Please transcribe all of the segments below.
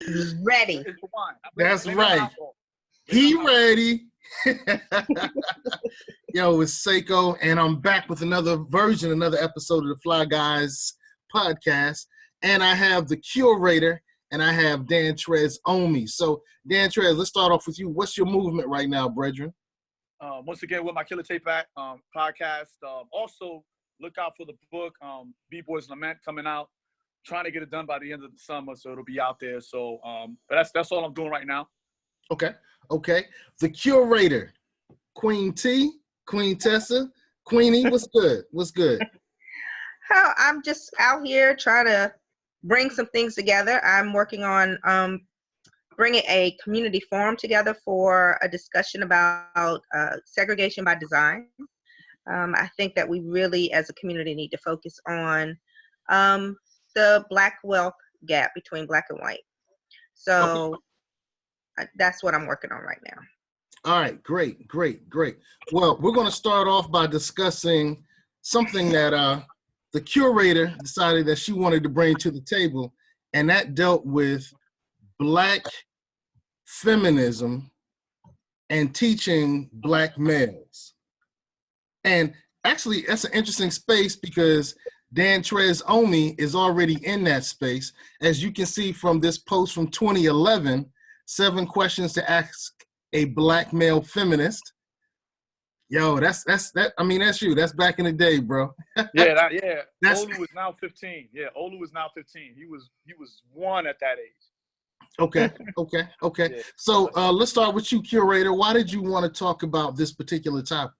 Ready. It's the wine. That's right. He ready. Yo, it's Seiko, and I'm back with another episode of the Fly Guys podcast. And I have the Curator, and I have Dan Trez on me. So, Dan Trez, let's start off with you. What's your movement right now, brethren? Once again, with my Killer Tape Back podcast. Also, look out for the book, B-Boys Lament, coming out. Trying to get it done by the end of the summer, so it'll be out there. So, but that's all I'm doing right now. Okay. The Curator, Queen T, Queen Tessa, Queenie, what's good? I'm just out here trying to bring some things together. I'm working on bringing a community forum together for a discussion about segregation by design. I think that we really, as a community, need to focus on the Black wealth gap between Black and white. So that's what I'm working on right now. All right, great. Well, we're going to start off by discussing something that the Curator decided that she wanted to bring to the table, and that dealt with Black feminism and teaching Black males. And actually, that's an interesting space because Dan Trez Omi is already in that space. As you can see from this post from 2011, 7 questions to ask a Black male feminist. Yo, that's you. That's back in the day, bro. Yeah. Olu is now 15. Yeah, Olu is now 15. He was 1 at that age. Okay. Yeah. So let's start with you, Curator. Why did you want to talk about this particular topic?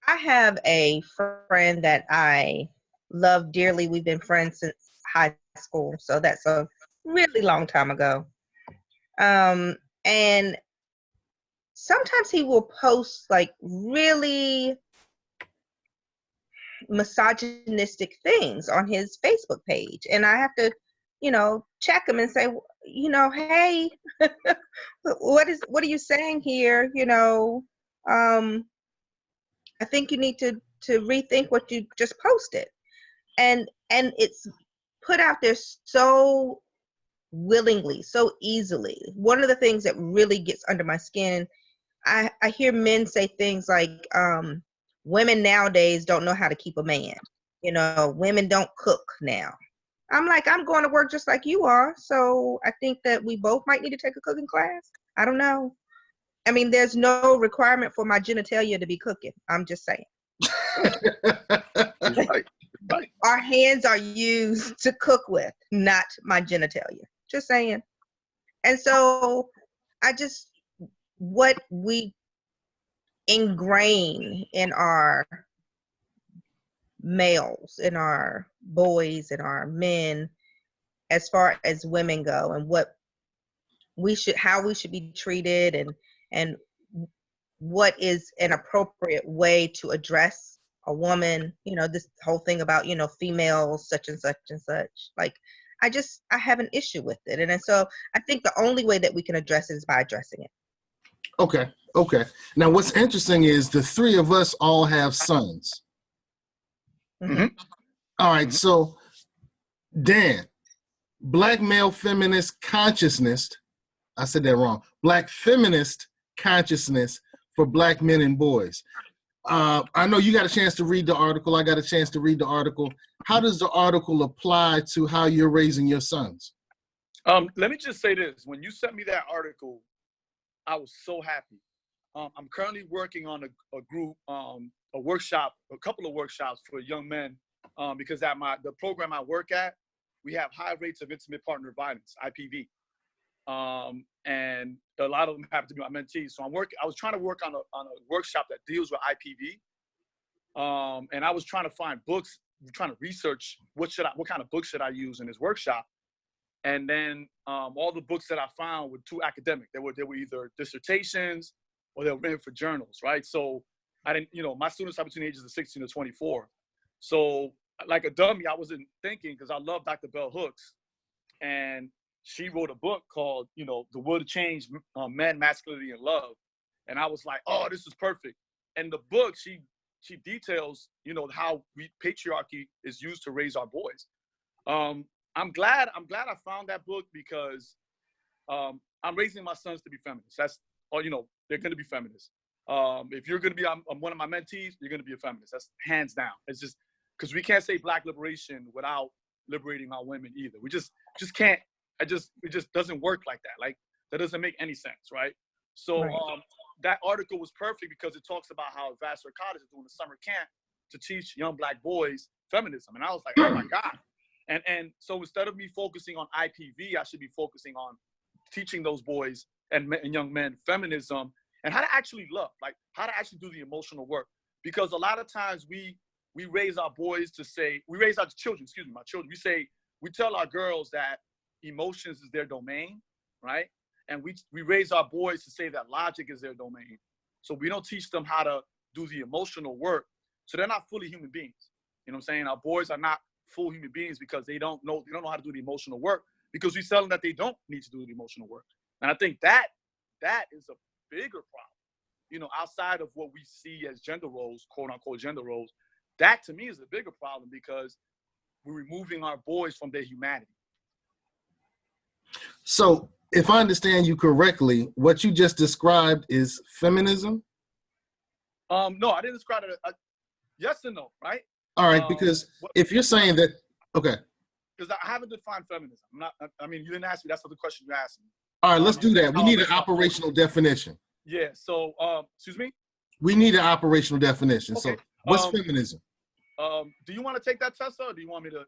I have a friend that I love dearly. We've been friends since high school, so that's a really long time ago. And sometimes he will post like really misogynistic things on his Facebook page, and I have to, check him and say, hey, what are you saying here? I think you need to rethink what you just posted. And it's put out there so willingly, so easily. One of the things that really gets under my skin, I hear men say things like, women nowadays don't know how to keep a man. Women don't cook now. I'm like, I'm going to work just like you are. So I think that we both might need to take a cooking class. I don't know. I mean, there's no requirement for my genitalia to be cooking. I'm just saying. Right. Our hands are used to cook with, not my genitalia. Just saying. And so what we ingrain in our males, in our boys, in our men, as far as women go, and how we should be treated, and what is an appropriate way to address a woman, this whole thing about, females, such and such and such. Like, I have an issue with it. And so I think the only way that we can address it is by addressing it. Okay. Now, what's interesting is the 3 of us all have sons. Mm-hmm. All right. So, Dan, Black male feminist consciousness, I said that wrong. Black feminist consciousness for Black men and boys. I know you got a chance to read the article. I got a chance to read the article. How does the article apply to how you're raising your sons? Let me just say this. When you sent me that article, I was so happy. I'm currently working on a group, a workshop, a couple of workshops for young men, because at the program I work at, we have high rates of intimate partner violence, IPV. And a lot of them happen to be my mentees. So I was trying to work on a workshop that deals with IPV. And I was trying to find books, trying to research what kind of books should I use in this workshop. And then all the books that I found were too academic. They were either dissertations or they were written for journals, right? So I didn't, my students are between the ages of 16 to 24. So like a dummy, I wasn't thinking, because I love Dr. Bell Hooks. And she wrote a book called, The Will to Change Men, Masculinity, and Love. And I was like, oh, this is perfect. And the book, she details, how patriarchy is used to raise our boys. I'm glad I found that book because I'm raising my sons to be feminists. That's, or they're going to be feminists. If you're going to be one of my mentees, you're going to be a feminist. That's hands down. It's just because we can't say Black liberation without liberating our women either. We just can't. It just doesn't work like that. Like, that doesn't make any sense, right? So Right. that article was perfect because it talks about how Vassar College is doing a summer camp to teach young Black boys feminism, and I was like, oh my God. And so instead of me focusing on IPV, I should be focusing on teaching those boys and young men feminism and how to actually love, like how to actually do the emotional work. Because a lot of times we raise our boys to say, we raise our children, my children, we tell our girls that emotions is their domain, right? And we raise our boys to say that logic is their domain. So we don't teach them how to do the emotional work. So they're not fully human beings. You know what I'm saying? Our boys are not full human beings because they don't know how to do the emotional work, because we tell them that they don't need to do the emotional work. And I think that is a bigger problem, outside of what we see as gender roles, quote unquote gender roles. That to me is a bigger problem because we're removing our boys from their humanity. So if I understand you correctly, what you just described is feminism? No, I didn't describe it. Yes and no, right? All right, because if you're saying that, okay. Because I haven't defined feminism. You didn't ask me. That's not the question you asked me. All right, let's do that. We need an operational definition. Yeah, so, excuse me? We need an operational definition. Okay. So what's feminism? Do you want to take that, Tessa, or do you want me to?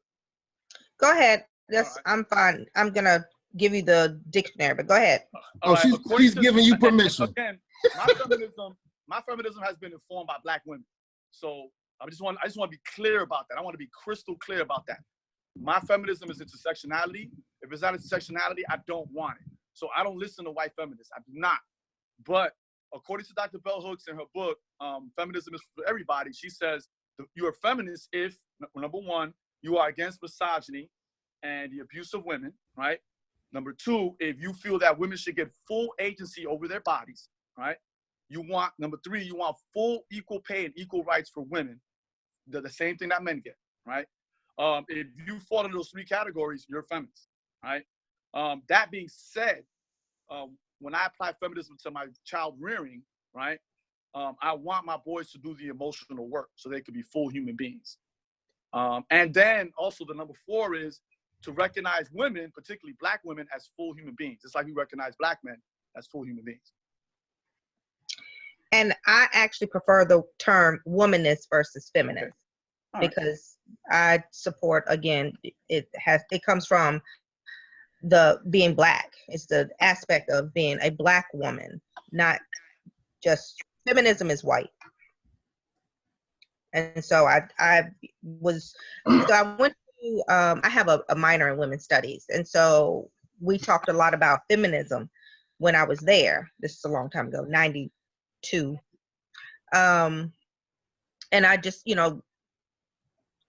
Go ahead. That's Right. I'm fine. I'm gonna give you the dictionary, but go ahead. Oh, she's giving you permission. Again, my feminism has been informed by Black women. So I just want to be clear about that. I want to be crystal clear about that. My feminism is intersectionality. If it's not intersectionality, I don't want it. So I don't listen to white feminists. I do not. But according to Dr. Bell Hooks in her book, Feminism is for Everybody, she says you're a feminist if, number one, you are against misogyny and the abuse of women, right? Number two, if you feel that women should get full agency over their bodies, right? Number three, you want full equal pay and equal rights for women. They're the same thing that men get, right? If you fall in those three categories, you're a feminist, right? That being said, when I apply feminism to my child rearing, right, I want my boys to do the emotional work so they could be full human beings. And then also the number four is to recognize women, particularly Black women, as full human beings, just like we recognize Black men as full human beings. And I actually prefer the term womanist versus feminist. Okay. Right. Because I support, again, it comes from the being Black. It's the aspect of being a Black woman, not just feminism is white. And so I went to, I have a minor in women's studies. And so we talked a lot about feminism when I was there. This is a long time ago, 92. And I just,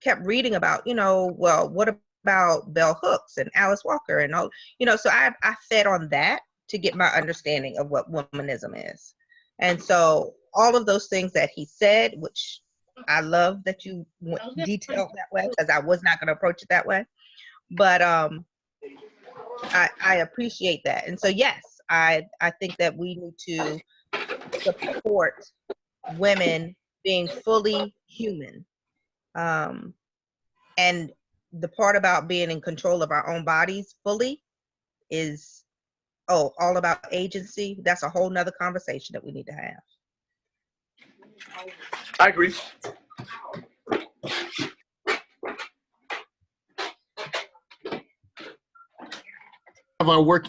kept reading about, well, what about Bell Hooks and Alice Walker and all, so I fed on that to get my understanding of what womanism is. And so all of those things that he said, which I love that you went detailed that way, because I was not going to approach it that way. But I appreciate that. And so, yes, I think that we need to support women being fully human. And the part about being in control of our own bodies fully is, all about agency. That's a whole nother conversation that we need to have. I agree.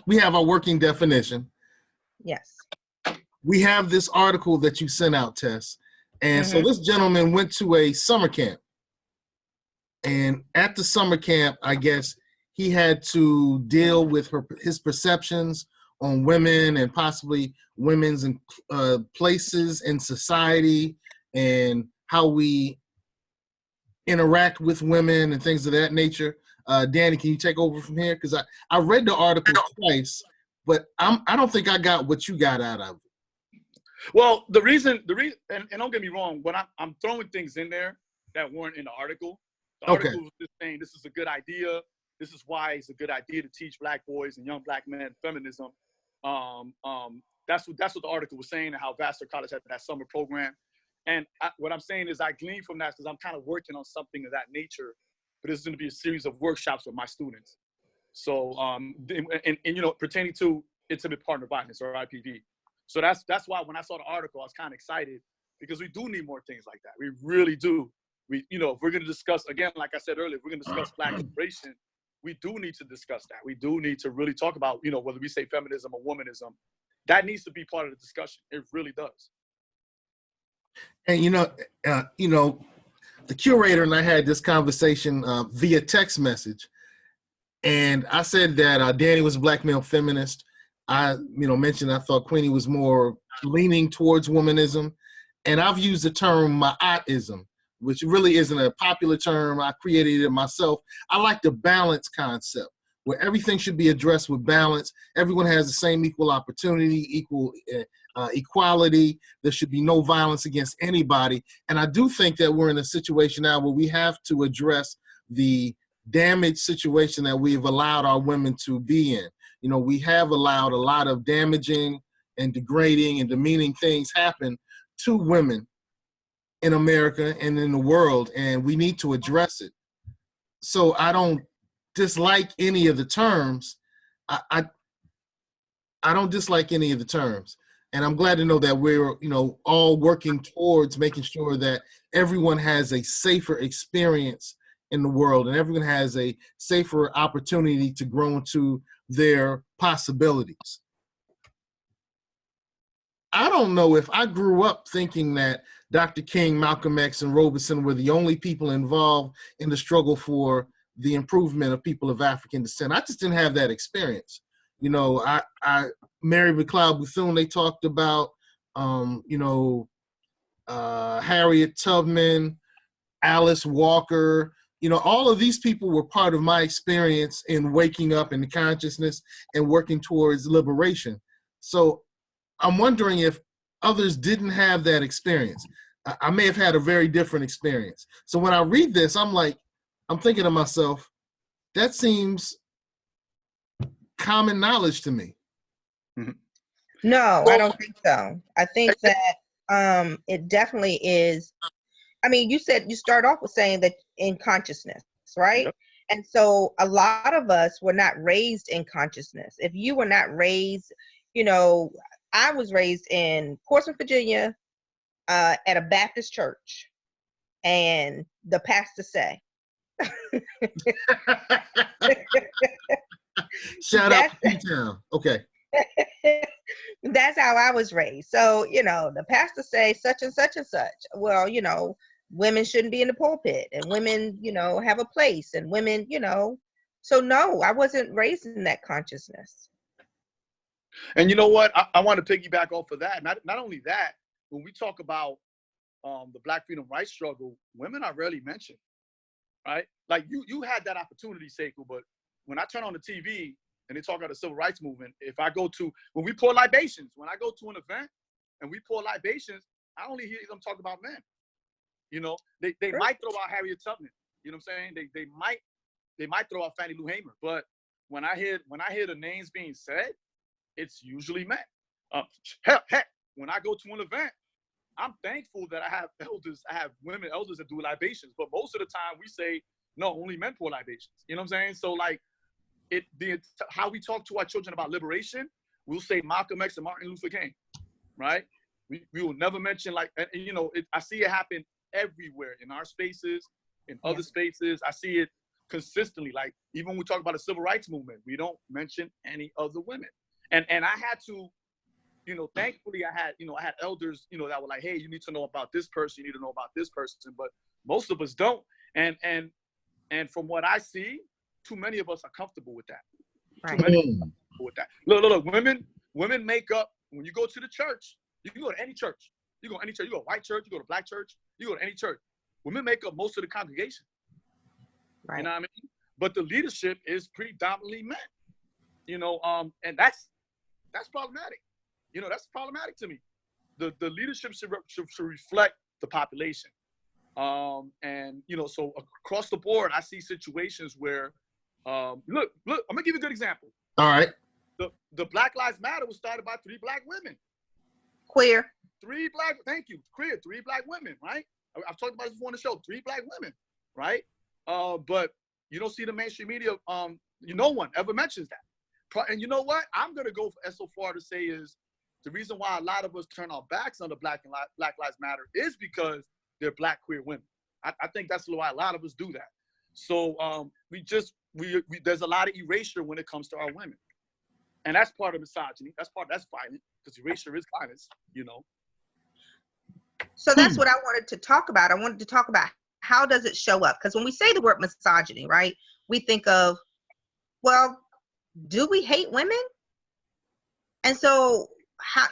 We have our working definition. Yes. We have this article that you sent out, Tess. And so this gentleman went to a summer camp. And at the summer camp, I guess he had to deal with his perceptions on women and possibly women's places in society and how we interact with women and things of that nature. Danny, can you take over from here? Because I read the article twice, but I don't think I got what you got out of it. Well, the reason, and don't get me wrong, when I'm throwing things in there that weren't in the article. The article was just saying this is a good idea. this is why it's a good idea to teach Black boys and young Black men feminism. That's what the article was saying, and how Vassar College had that summer program. And what I'm saying is I glean from that because I'm kind of working on something of that nature, but this is going to be a series of workshops with my students. So, and you know, pertaining to intimate partner violence, or IPV. So that's why when I saw the article, I was kind of excited, because we do need more things like that. We really do. You know, if we're going to discuss, again, like I said earlier, if we're going to discuss Black liberation, we do need to discuss that. We do need to really talk about, you know, whether we say feminism or womanism, that needs to be part of the discussion. It really does. And you know, the curator and I had this conversation via text message, and I said that Danny was a Black male feminist. I, mentioned I thought Queenie was more leaning towards womanism, and I've used the term ma'atism, which really isn't a popular term. I created it myself. I like the balance concept, where everything should be addressed with balance. Everyone has the same equal opportunity, equal equality. There should be no violence against anybody. And I do think that we're in a situation now where we have to address the damaged situation that we've allowed our women to be in. You know, we have allowed a lot of damaging and degrading and demeaning things happen to women in America and in the world, and we need to address it. So I don't dislike any of the terms. I don't dislike any of the terms. And I'm glad to know that we're, all working towards making sure that everyone has a safer experience in the world, and everyone has a safer opportunity to grow into their possibilities. I don't know if I grew up thinking that Dr. King, Malcolm X, and Robeson were the only people involved in the struggle for the improvement of people of African descent. I just didn't have that experience. Mary McLeod Bethune, they talked about, Harriet Tubman, Alice Walker. All of these people were part of my experience in waking up in consciousness and working towards liberation. So I'm wondering if others didn't have that experience. I may have had a very different experience. So when I read this, I'm thinking to myself, that seems common knowledge to me. No, I don't think so. I think that it definitely is. I mean, you said you start off with saying that in consciousness, right? Yep. And so a lot of us were not raised in consciousness. If you were not raised, I was raised in Portsmouth, Virginia, at a Baptist church, and the pastor say, shout out to P-Town. Okay. That's how I was raised. So, the pastor say such and such and such. Well, women shouldn't be in the pulpit, and women, have a place, and women, so no, I wasn't raised in that consciousness. And you know what? I want to piggyback off of that. Not only that, when we talk about the Black freedom rights struggle, women are rarely mentioned, right? Like you had that opportunity, Sekou, but when I turn on the TV and they talk about the civil rights movement, when we pour libations, when I go to an event and we pour libations, I only hear them talk about men. They might throw out Harriet Tubman. You know what I'm saying? They might throw out Fannie Lou Hamer. But when I hear the names being said, it's usually men. Heck, when I go to an event, I'm thankful that I have elders. I have women elders that do libations. But most of the time, we say no, only men pour libations. You know what I'm saying? So like, how we talk to our children about liberation, we'll say Malcolm X and Martin Luther King, right? We will never mention I see it happen everywhere in our spaces, in other spaces. I see it consistently. Like even when we talk about the civil rights movement, we don't mention any other women. And I had to, thankfully I had elders, that were like, hey, you need to know about this person, you need to know about this person, but most of us don't. And from what I see, too many of us are comfortable with that. Right. Too many are comfortable with that. Look, women make up, when you go to the church, you can go to any church. You go to any church, you go to white church, you go to black church, you go to any church. Women make up most of the congregation. Right. You know what I mean? But the leadership is predominantly men. And that's problematic. That's problematic to me. The leadership should reflect the population. So across the board, I see situations where Look, I'm gonna give you a good example. All right. The Black Lives Matter was started by 3 black women. Queer. 3 black, thank you, queer, 3 black women, right? I've talked about this before on the show, 3 black women, right? But you don't see the mainstream media, no one ever mentions that. And you know what? I'm gonna go so far to say is the reason why a lot of us turn our backs on the Black Lives Matter is because they're black queer women. I think that's why a lot of us do that. So there's a lot of erasure when it comes to our women. And that's part of misogyny. That's violent, because erasure is violence, you know. So that's what I wanted to talk about. I wanted to talk about how does it show up? Because when we say the word misogyny, right, we think of, well, do we hate women? And so how,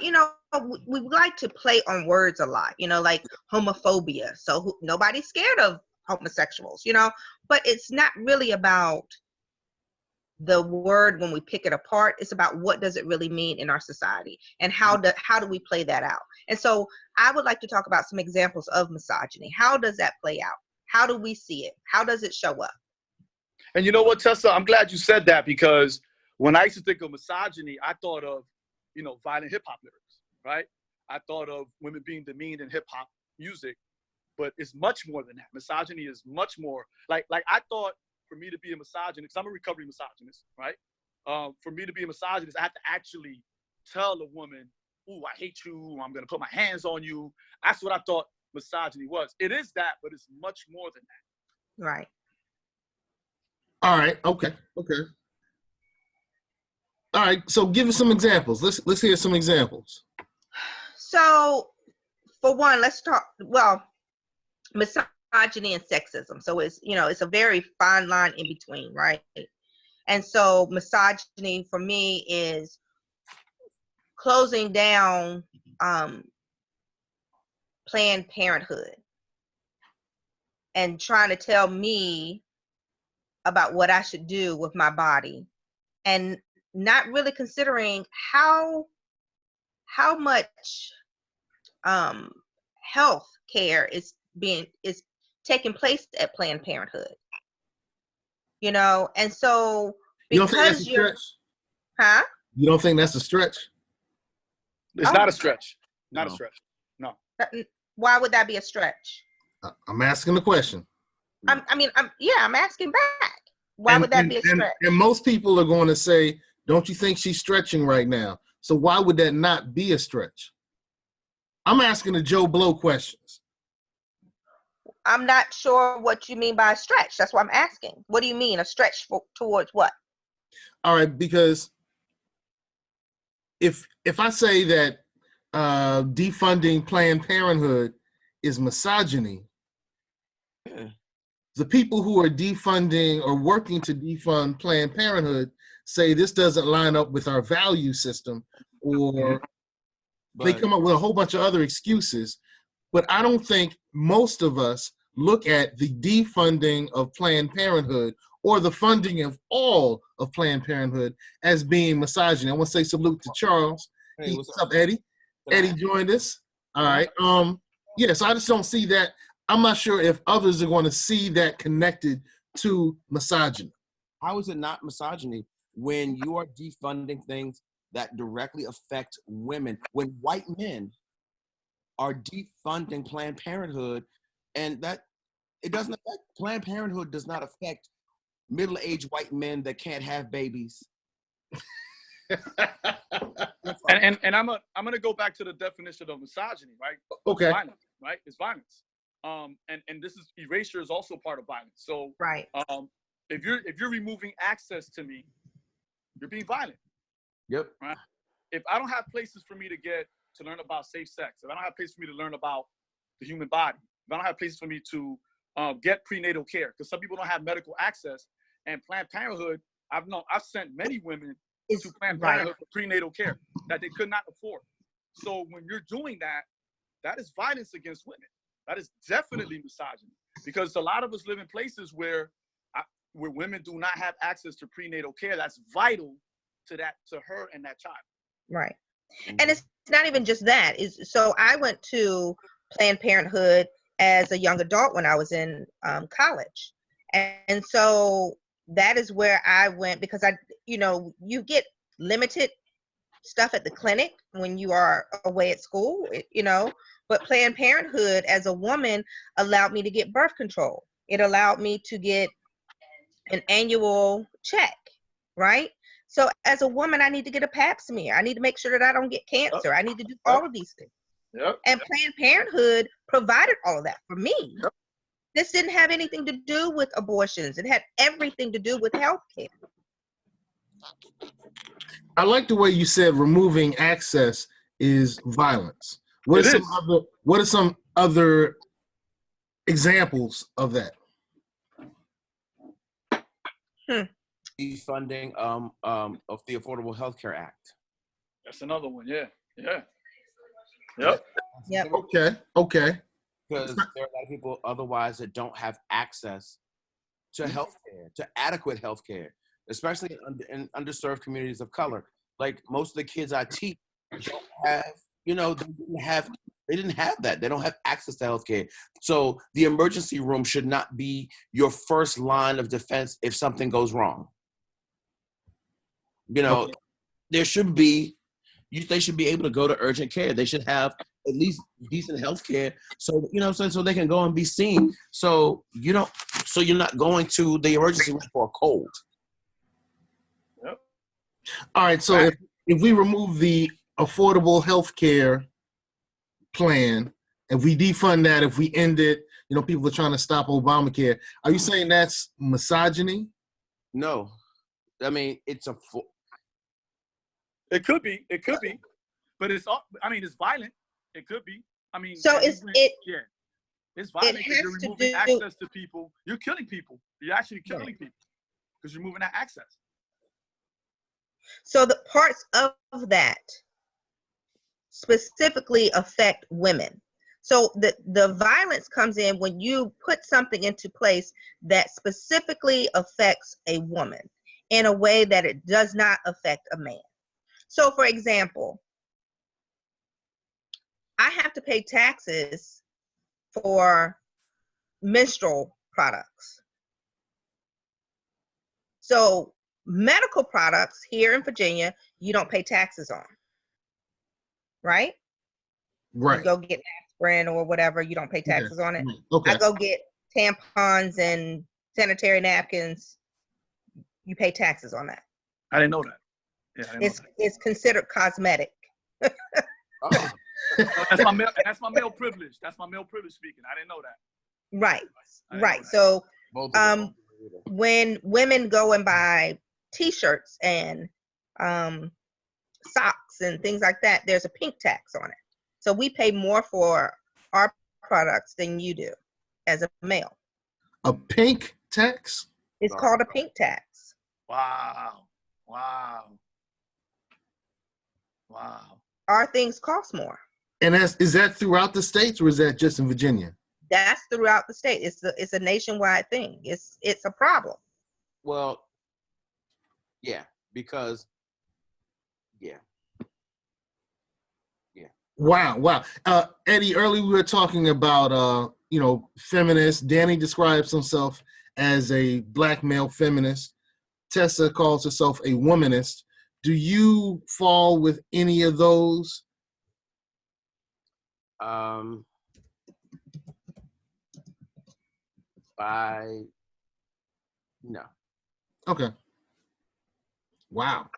we like to play on words a lot, like homophobia. So nobody's scared of homosexuals, but it's not really about the word when we pick it apart. It's about what does it really mean in our society, and how do we play that out. And so I would like to talk about some examples of misogyny. How does that play out? How do we see it? How does it show up? And you know what, Tessa, I'm glad you said that, because when I used to think of misogyny, I thought of, violent hip hop lyrics, right? I thought of women being demeaned in hip hop music, but it's much more than that. Misogyny is much more like I thought for me to be a misogynist, because I'm a recovering misogynist, right? For me to be a misogynist, I have to actually tell a woman, ooh, I hate you, I'm gonna put my hands on you. That's what I thought misogyny was. It is that, but it's much more than that. Right. All right. Okay. All right. So give us some examples. Let's hear some examples. So for one, let's talk, misogyny and sexism. So it's a very fine line in between, right? And so misogyny for me is closing down Planned Parenthood and trying to tell me about what I should do with my body, and not really considering how much health care is taking place at Planned Parenthood. And so You don't think that's a stretch? Huh? You don't think that's a stretch? It's not a stretch. Not a stretch. No. Why would that be a stretch? I'm asking the question. I'm asking back. Why would that be a stretch? And most people are going to say, don't you think she's stretching right now? So why would that not be a stretch? I'm asking the Joe Blow questions. I'm not sure what you mean by a stretch. That's what I'm asking. What do you mean, a stretch towards what? All right, because if I say that defunding Planned Parenthood is misogyny, the people who are defunding or working to defund Planned Parenthood say this doesn't line up with our value system, or they come up with a whole bunch of other excuses. But I don't think most of us look at the defunding of Planned Parenthood or the funding of all of Planned Parenthood as being misogyny. I want to say salute to Charles. Hey, what's up, Eddie? Eddie joined us. All right. So I just don't see that. I'm not sure if others are going to see that connected to misogyny. How is it not misogyny when you are defunding things that directly affect women? When white men are defunding Planned Parenthood, and that it doesn't affect, Planned Parenthood does not affect middle-aged white men that can't have babies. and I'm gonna go back to the definition of misogyny, right? Okay. It's violence, right? It's violence. And this is erasure is also part of violence. So right. If you're removing access to me, you're being violent. Yep. Right? If I don't have places for me to learn about safe sex, if I don't have places for me to learn about the human body, if I don't have places for me to get prenatal care, because some people don't have medical access, and Planned Parenthood, I've sent many women to Planned Parenthood for prenatal care that they could not afford. So when you're doing that, that is violence against women. That is definitely misogyny, because a lot of us live in places where women do not have access to prenatal care. That's vital to her and that child. Right. And it's not even just that. So I went to Planned Parenthood as a young adult when I was in college. And so that is where I went, because you get limited stuff at the clinic when you are away at school, but Planned Parenthood as a woman allowed me to get birth control. It allowed me to get an annual check, right? So as a woman, I need to get a pap smear. I need to make sure that I don't get cancer. I need to do all of these things. Yep. And Planned Parenthood provided all of that for me. Yep. This didn't have anything to do with abortions. It had everything to do with healthcare. I like the way you said removing access is violence. What are some other examples of that? Defunding of the Affordable Health Care Act. That's another one. Yeah. Yep. Okay. Because there are a lot of people otherwise that don't have access to healthcare, to adequate healthcare, especially in underserved communities of color. Like most of the kids I teach don't have, they didn't have that. They don't have access to healthcare. So the emergency room should not be your first line of defense if something goes wrong. There should be, they should be able to go to urgent care. They should have at least decent health care, so so they can go and be seen. So you're not going to the emergency room for a cold. Yep. All right. So if we remove the affordable health care plan, if we defund that, if we end it, people are trying to stop Obamacare. Are you saying that's misogyny? No, I mean it could be, but it's violent. It could be. So it's violent because you're has to removing do- access to people. You're killing people. You're actually killing people because you're removing that access. So the parts of that specifically affect women. So the violence comes in when you put something into place that specifically affects a woman in a way that it does not affect a man. So for example, I have to pay taxes for menstrual products. So medical products here in Virginia, you don't pay taxes on, right? Right. You go get aspirin or whatever, you don't pay taxes on it. Okay. I go get tampons and sanitary napkins, you pay taxes on that. I didn't know that. Yeah, I didn't know that. It's considered cosmetic. That's my male privilege. That's my male privilege speaking. I didn't know that. Right. So when women go and buy t-shirts and socks and things like that, there's a pink tax on it. So we pay more for our products than you do as a male. A pink tax? It's called a pink tax. Wow. Our things cost more. And is that throughout the states, or is that just in Virginia? That's throughout the state. It's a nationwide thing. It's a problem. Well, yeah, because Wow. Eddie, earlier we were talking about feminists. Danny describes himself as a Black male feminist. Tessa calls herself a womanist. Do you fall with any of those? No. Okay. Wow.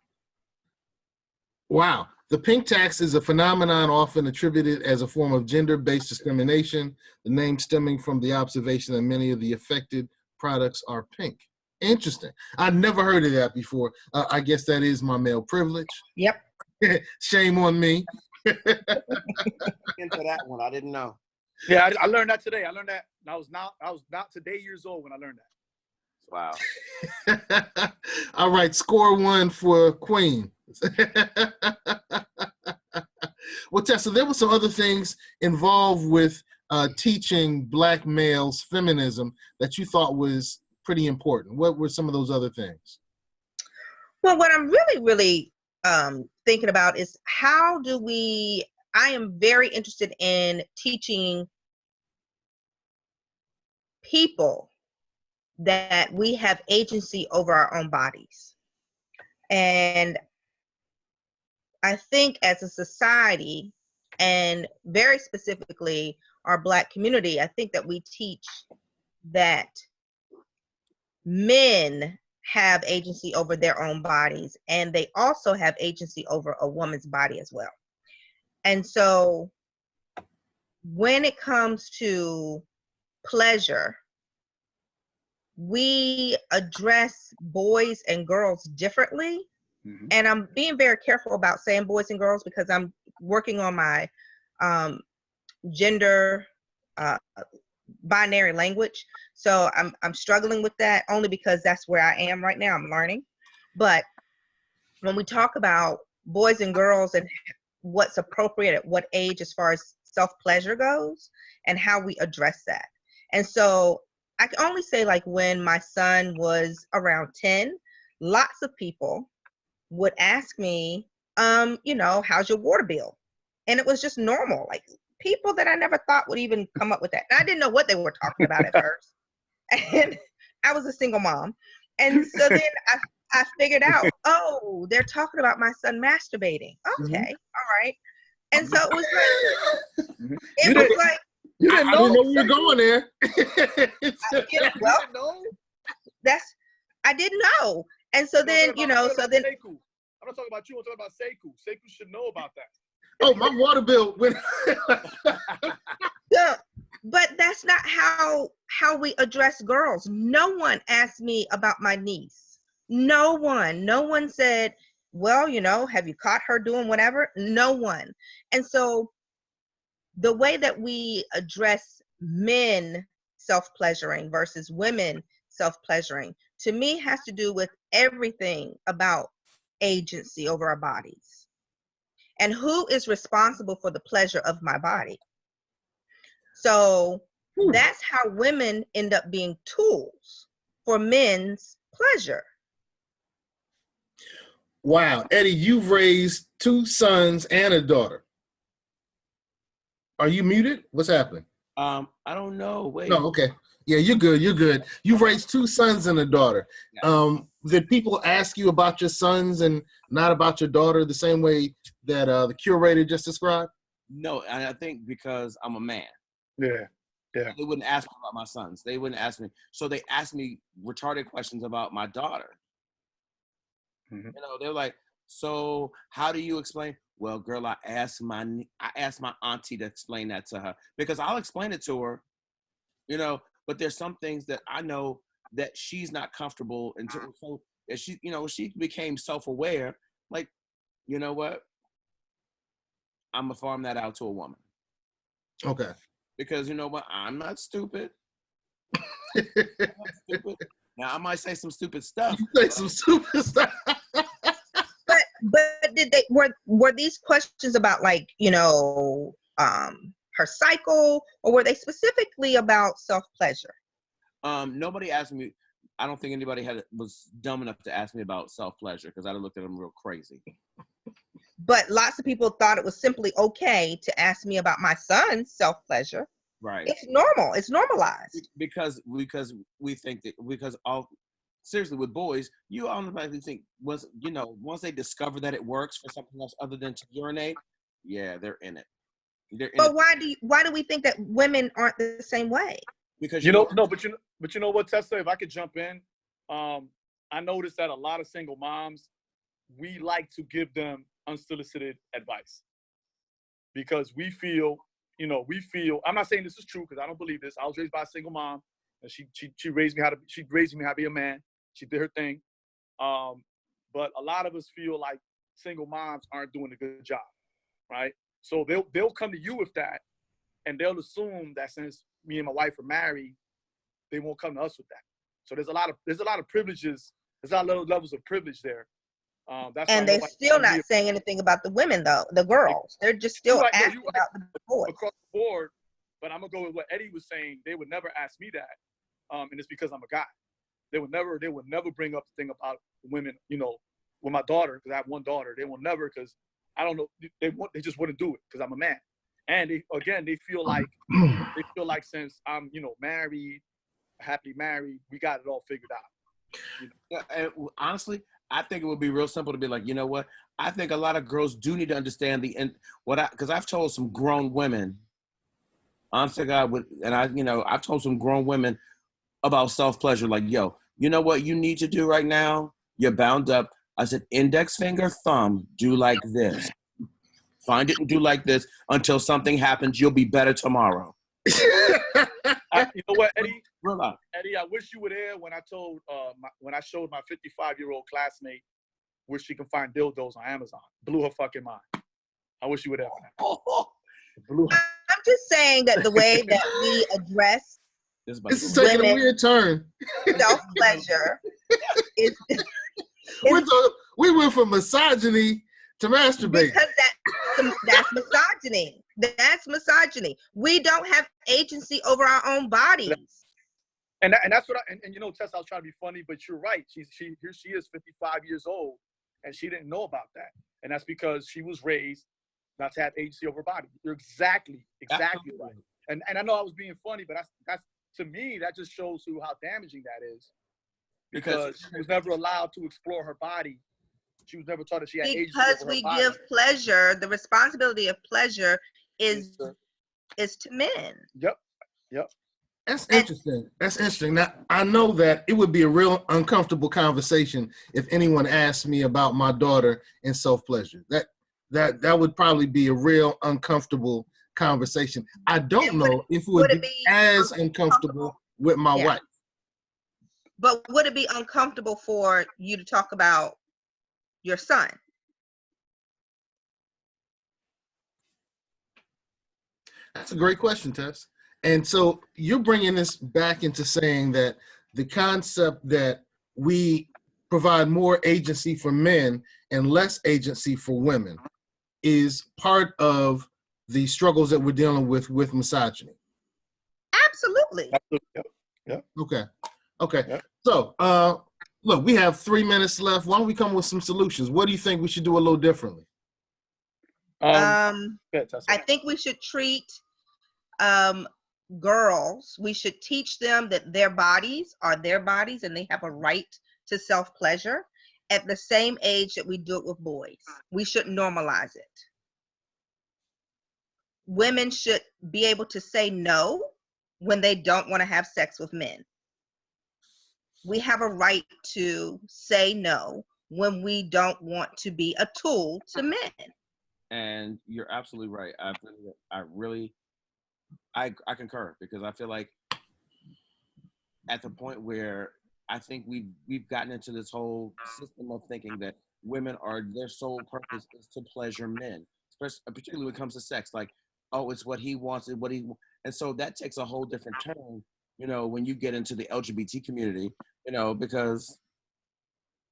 The pink tax is a phenomenon often attributed as a form of gender-based discrimination, the name stemming from the observation that many of the affected products are pink. Interesting. I've never heard of that before. I guess that is my male privilege. Yep. Shame on me. Into that one, I didn't know. Yeah, I learned that today. I learned that. I was not today years old when I learned that. Wow. All right, score one for Queen. Well, Tessa, there were some other things involved with teaching Black males feminism that you thought was pretty important. What were some of those other things? Well, what I'm really thinking about is I am very interested in teaching people that we have agency over our own bodies. And I think as a society, and very specifically our Black community, I think that we teach that men have agency over their own bodies, and they also have agency over a woman's body as well. And so when it comes to pleasure, we address boys and girls differently. Mm-hmm. And I'm being very careful about saying boys and girls because I'm working on my gender binary language. So I'm struggling with that only because that's where I am right now. I'm learning. But when we talk about boys and girls and what's appropriate at what age as far as self-pleasure goes and how we address that. And so I can only say, like, when my son was around 10, lots of people would ask me, how's your water bill? And it was just normal. Like, people that I never thought would even come up with that. And I didn't know what they were talking about at first. And I was a single mom. And so then I figured out, oh, they're talking about my son masturbating. Okay, all right. And so it was like, you didn't I know didn't know you were going there. I didn't know. And so then, I'm not talking about you. I'm talking about Sekou. Sekou should know about that. Oh, my water bill went. Yeah, but that's not how we address girls. No one asked me about my niece. No one said, well, have you caught her doing whatever? No one. And so the way that we address men self-pleasuring versus women self-pleasuring, to me, has to do with everything about agency over our bodies and who is responsible for the pleasure of my body. So that's how women end up being tools for men's pleasure. Wow. Eddie, you've raised 2 sons and a daughter. Are you muted? What's happening? I don't know. Wait. No, okay. Yeah, you're good. You're good. You've raised 2 sons and a daughter. Yeah. Did people ask you about your sons and not about your daughter the same way that the curator just described? No, and I think because I'm a man. Yeah. They wouldn't ask me about my sons. They wouldn't ask me. So they asked me retarded questions about my daughter. Mm-hmm. They're like, so how do you explain? Well, girl, I asked my auntie to explain that to her because I'll explain it to her, but there's some things that I know that she's not comfortable until so that she became self-aware, like, you know what? I'm gonna farm that out to a woman. Okay. Because you know what? I'm not stupid. Now I might say some stupid stuff. You say some stupid stuff. But did they were these questions about, like, her cycle, or were they specifically about self-pleasure? Nobody asked me. I don't think anybody was dumb enough to ask me about self-pleasure because I'd have looked at them real crazy. But lots of people thought it was simply okay to ask me about my son's self-pleasure. Right. It's normal. It's normalized. Because we think that seriously, with boys, you automatically think once they discover that it works for something else other than to urinate, yeah, they're in it. But why do we think that women aren't the same way? Because you know what, Tessa, if I could jump in, I noticed that a lot of single moms, we like to give them unsolicited advice because we feel, I'm not saying this is true because I don't believe this. I was raised by a single mom, and she raised me how to be a man. She did her thing. But a lot of us feel like single moms aren't doing a good job, right? So they'll come to you with that, and they'll assume that since me and my wife are married, they won't come to us with that. So there's a lot of privileges. There's a lot of levels of privilege there. And they're still not saying anything about the women, though, the girls. They're just still asking about the boys. Across the board, but I'm going to go with what Eddie was saying. They would never ask me that, and it's because I'm a guy. They would never bring up the thing about women, with my daughter, because I have one daughter. They will never, because I don't know, they just wouldn't do it because I'm a man. And they feel like since I'm, married, happily married. We got it all figured out. You know? Yeah, and honestly, I think it would be real simple to be like, you know what? I think a lot of girls do need to understand because I've told some grown women, honest to God, I've told some grown women about self-pleasure, like, yo, you know what you need to do right now? You're bound up. I said, index finger, thumb, do like this. Find it and do like this until something happens. You'll be better tomorrow. You know what, Eddie? Relax. Eddie, I wish you were there when I told when I showed my 55-year-old classmate where she can find dildos on Amazon. Blew her fucking mind. I wish you were there for that. Blew her. I'm just saying that the way that we address This is taking a weird turn. self-pleasure is we went from misogyny to masturbating. because that's misogyny. That's misogyny. We don't have agency over our own bodies. And that's what and you know, Tess, I was trying to be funny, but you're right. Here she is 55 years old, and she didn't know about that. And that's because she was raised not to have agency over her body. You're exactly right. And I know I was being funny, but that's to me, that just shows you how damaging that is. Because she was never allowed to explore her body. She was never taught that she had agency over her body. Because we give pleasure, the responsibility of pleasure is to men. Yep. That's interesting. That's interesting. Now, I know that it would be a real uncomfortable conversation if anyone asked me about my daughter and self-pleasure. That would probably be a real uncomfortable conversation. I don't know if it would be as uncomfortable with my wife. But would it be uncomfortable for you to talk about your son? That's a great question, Tess. And so you're bringing this back into saying that the concept that we provide more agency for men and less agency for women is part of the struggles that we're dealing with misogyny. Absolutely. Yeah. Okay. Yep. So, look, we have 3 minutes left. Why don't we come with some solutions? What do you think we should do a little differently? I think we should treat girls, we should teach them that their bodies are their bodies and they have a right to self-pleasure at the same age that we do it with boys. We should normalize it. Women should be able to say no when they don't want to have sex with men. We have a right to say no when we don't want to be a tool to men. And you're absolutely right. I concur, because I feel like at the point where I think we've gotten into this whole system of thinking that women their sole purpose is to pleasure men, particularly when it comes to sex. Like, oh, it's what he wants and and so that takes a whole different turn, you know, when you get into the LGBT community, you know, because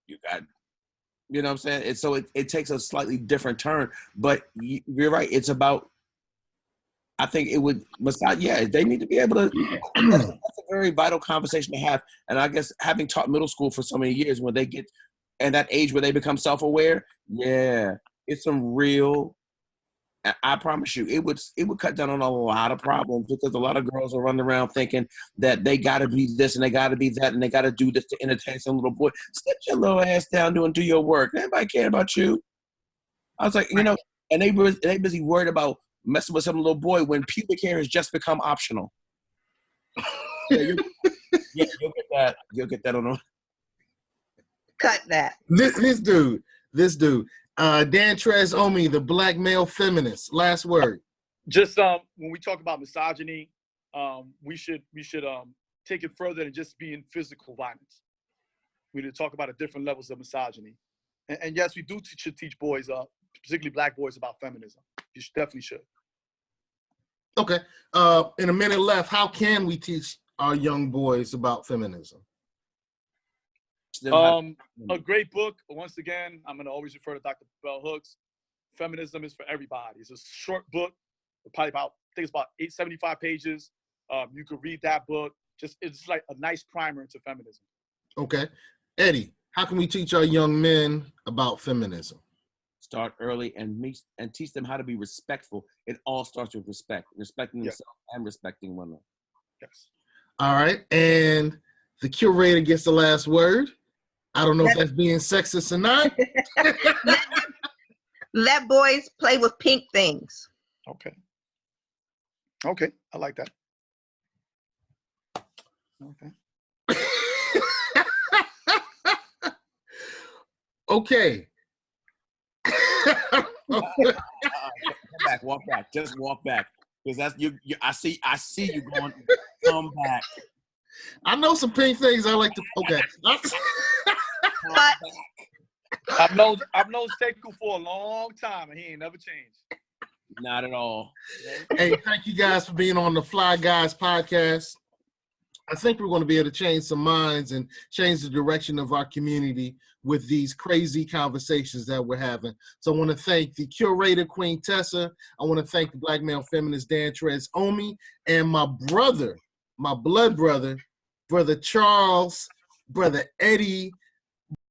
you got, you know what I'm saying? It takes a slightly different turn, but you're right. It's about, I think it would they need to be able to, that's a very vital conversation to have. And I guess having taught middle school for so many years, when they get at that age where they become self-aware, it's some real, I promise you, it would cut down on a lot of problems, because a lot of girls are running around thinking that they got to be this and they got to be that and they got to do this to entertain some little boy. Sit your little ass down and do your work. Anybody care about you? I was like, you know, and they busy worried about messing with some little boy when pubic hair has just become optional. You'll get that. You'll get that on the. Cut that. This dude. Dan Trez-Omi, the black male feminist. Last word. Just when we talk about misogyny, we should take it further than just being physical violence. We need to talk about the different levels of misogyny. And yes, we should teach boys, particularly black boys, about feminism. You definitely should. Okay. In a minute left, how can we teach our young boys about feminism? A great book. Once again, I'm going to always refer to Dr. Bell Hooks. Feminism is for everybody. It's a short book, probably I think it's about 875 pages. You could read that book. It's like a nice primer into feminism. Okay. Eddie, how can we teach our young men about feminism? Start early and teach them how to be respectful. It all starts with respect, respecting themselves and respecting women. Yes. All right. And the curator gets the last word. I don't know if that's being sexist or not. Let boys play with pink things. Okay. Okay, I like that. Okay. Okay. Come back, walk back, just walk back, because that's you. I see you going. Come back. I know some pink things I like to. Okay. But I've known Sekou for a long time, and he ain't never changed. Not at all. Hey, thank you guys for being on the Fly Guys podcast. I think we're going to be able to change some minds and change the direction of our community with these crazy conversations that we're having. So I want to thank the curator, Queen Tessa. I want to thank the Black male feminist, Dan Trez Omi, and my brother, my blood brother, Brother Charles, Brother Eddie,